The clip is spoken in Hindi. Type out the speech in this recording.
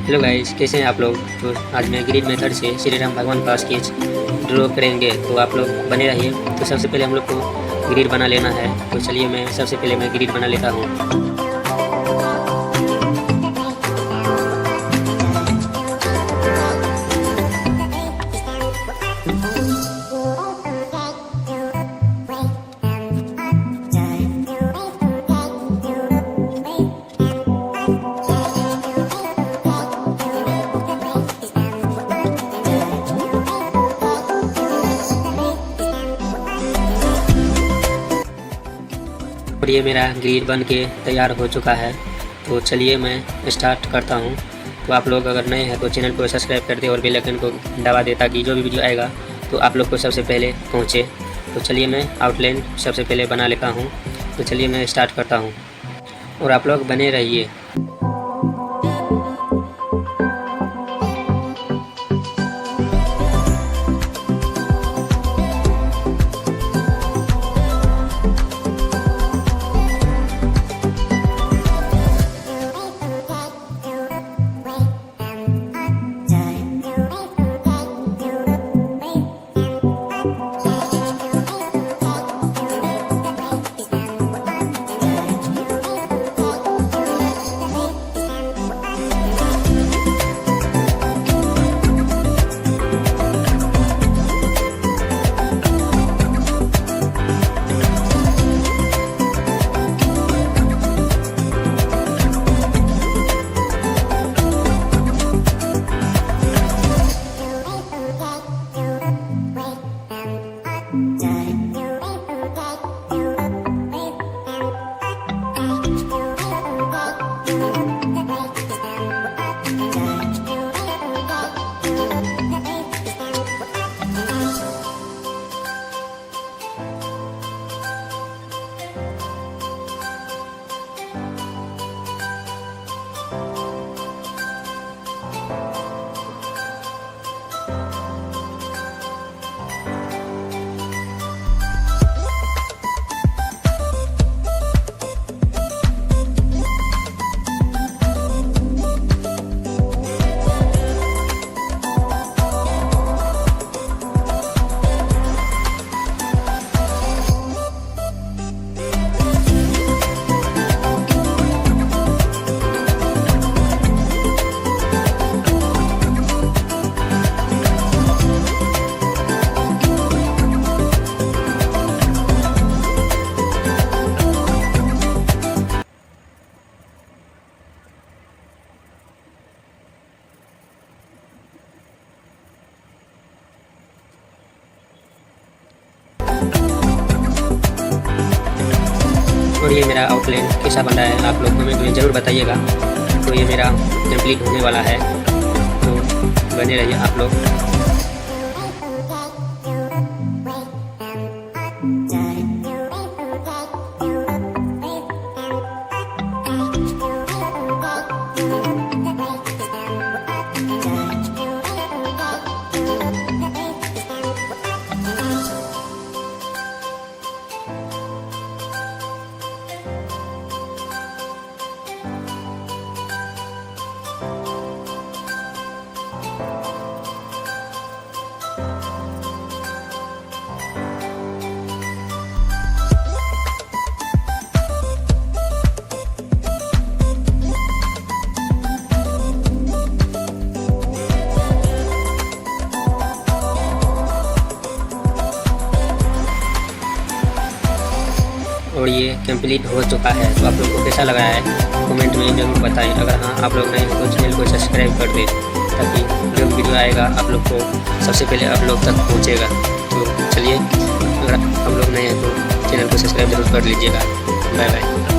हेलो गाइस, कैसे हैं आप लोग। तो आज मैं ग्रिड मेथड से श्री राम भगवान का स्केच ड्रॉ करेंगे, तो आप लोग बने रहिए। तो सबसे पहले हम लोग को ग्रिड बना लेना है। तो चलिए मैं सबसे पहले ग्रिड बना लेता हूँ। और ये मेरा ग्रिड बन के तैयार हो चुका है। तो चलिए मैं स्टार्ट करता हूँ। तो आप लोग अगर नए हैं तो चैनल को सब्सक्राइब कर दे और बेल आइकन को दबा दे, ताकि जो भी वीडियो आएगा तो आप लोग को सबसे पहले पहुँचे। तो चलिए मैं आउटलाइन सबसे पहले बना लेता हूँ। तो चलिए मैं स्टार्ट करता हूँ और आप लोग बने रहिए। और ये मेरा आउटलाइन कैसा बन रहा है आप लोग कमेंट में ज़रूर बताइएगा। तो ये मेरा कंप्लीट होने वाला है। तो बने रहिए आप लोग। और ये कंप्लीट हो चुका है। तो आप लोग को कैसा लगा है कमेंट में ज़रूर बताएं। अगर हाँ आप लोग नए हैं तो चैनल को सब्सक्राइब कर दें, ताकि जो वीडियो आएगा आप लोग को सबसे पहले आप लोग तक पहुँचेगा। तो चलिए, अगर आप लोग नए हैं तो चैनल को सब्सक्राइब जरूर कर लीजिएगा। Bye bye.